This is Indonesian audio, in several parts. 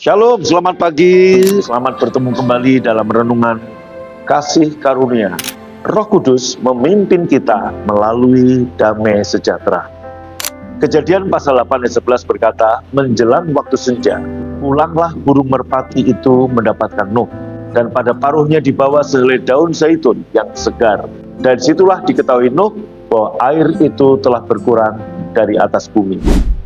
Shalom, selamat pagi, selamat bertemu kembali dalam renungan kasih karunia. Roh Kudus memimpin kita melalui damai sejahtera. Kejadian pasal 8 ayat 11 berkata, menjelang waktu senja, pulanglah burung merpati itu mendapatkan Nuh, dan pada paruhnya dibawa sehelai daun zaitun yang segar. Dan situlah diketahui Nuh bahwa air itu telah berkurang dari atas bumi.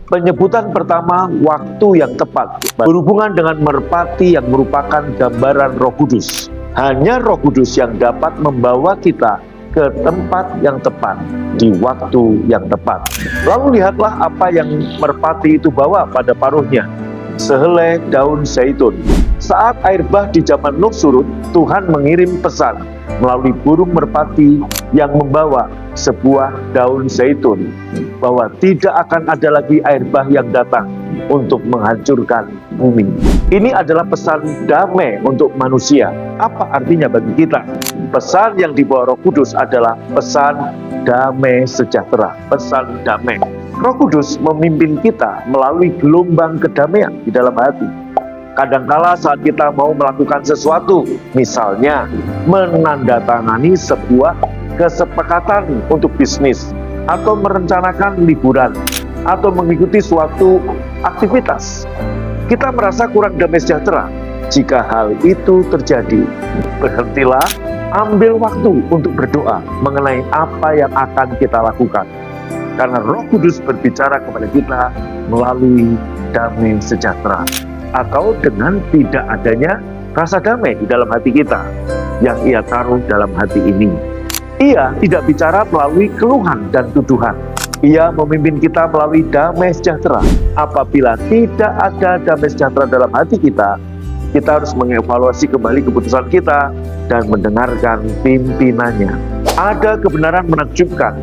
Penyebutan pertama, waktu yang tepat, berhubungan dengan merpati yang merupakan gambaran Roh Kudus. Hanya Roh Kudus yang dapat membawa kita ke tempat yang tepat, di waktu yang tepat. Lalu lihatlah apa yang merpati itu bawa pada paruhnya, sehelai daun zaitun. Saat air bah di zaman Nuh surut, Tuhan mengirim pesan melalui burung merpati yang membawa sebuah daun zaitun, bahwa tidak akan ada lagi air bah yang datang untuk menghancurkan bumi. Ini adalah pesan damai untuk manusia. Apa artinya bagi kita? Pesan yang dibawa Roh Kudus adalah pesan damai sejahtera, pesan damai. Roh Kudus memimpin kita melalui gelombang kedamaian di dalam hati. Kadangkala saat kita mau melakukan sesuatu, misalnya menandatangani sebuah kesepakatan untuk bisnis, atau merencanakan liburan, atau mengikuti suatu aktivitas, kita merasa kurang damai sejahtera. Jika hal itu terjadi, berhentilah, ambil waktu untuk berdoa mengenai apa yang akan kita lakukan. Karena Roh Kudus berbicara kepada kita melalui damai sejahtera, atau dengan tidak adanya rasa damai di dalam hati kita yang Ia taruh dalam hati ini. Ia tidak bicara melalui keluhan dan tuduhan. Ia memimpin kita melalui damai sejahtera. Apabila tidak ada damai sejahtera dalam hati kita harus mengevaluasi kembali keputusan kita dan mendengarkan pimpinannya. Ada kebenaran menakjubkan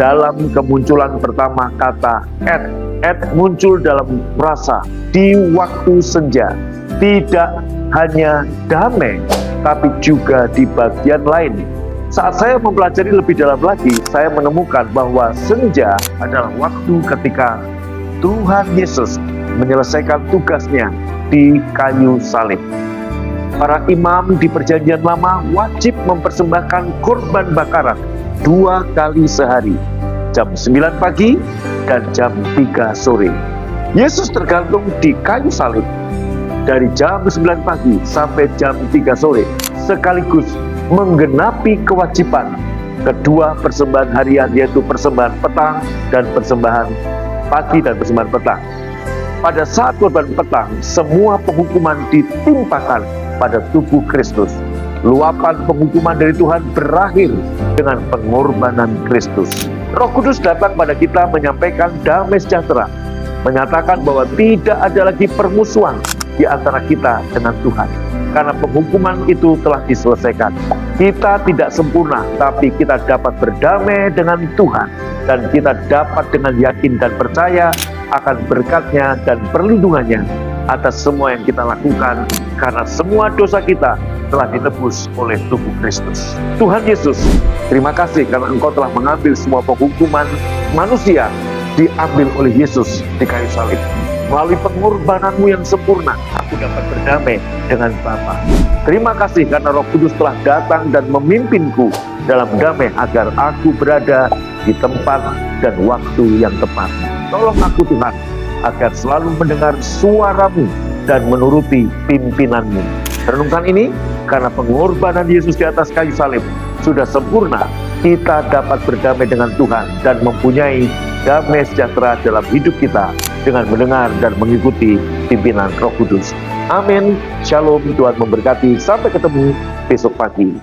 dalam kemunculan pertama kata et. Et muncul dalam rasa di waktu senja. Tidak hanya damai, tapi juga di bagian lain. Saat saya mempelajari lebih dalam lagi, saya menemukan bahwa senja adalah waktu ketika Tuhan Yesus menyelesaikan tugasnya di kayu salib. Para imam di Perjanjian Lama wajib mempersembahkan korban bakaran 2 kali sehari, jam 9 pagi dan jam 3 sore. Yesus tergantung di kayu salib dari jam 9 pagi sampai jam 3 sore, sekaligus menggenapi kewajiban kedua persembahan harian, yaitu persembahan petang dan persembahan pagi dan persembahan petang. Pada saat korban petang, semua penghukuman ditimpakan pada tubuh Kristus. Luapan penghukuman dari Tuhan berakhir dengan pengorbanan Kristus. Roh Kudus datang pada kita menyampaikan damai sejahtera, menyatakan bahwa tidak ada lagi permusuhan di antara kita dengan Tuhan, karena penghukuman itu telah diselesaikan. Kita tidak sempurna, tapi kita dapat berdamai dengan Tuhan, dan kita dapat dengan yakin dan percaya akan berkat-Nya dan perlindungannya atas semua yang kita lakukan, karena semua dosa kita telah ditebus oleh tubuh Kristus. Tuhan Yesus, terima kasih karena Engkau telah mengambil semua penghukuman manusia, diambil oleh Yesus di kayu salib. Melalui pengorbananmu yang sempurna, aku dapat berdamai dengan Bapa. Terima kasih karena Roh Kudus telah datang dan memimpinku dalam damai agar aku berada di tempat dan waktu yang tepat. Tolong aku Tuhan, agar selalu mendengar suara-Mu dan menuruti pimpinan-Mu. Renungkan ini, karena pengorbanan Yesus di atas kayu salib sudah sempurna, kita dapat berdamai dengan Tuhan dan mempunyai damai sejahtera dalam hidup kita dengan mendengar dan mengikuti pimpinan Roh Kudus. Amin. Shalom, Tuhan memberkati. Sampai ketemu besok pagi.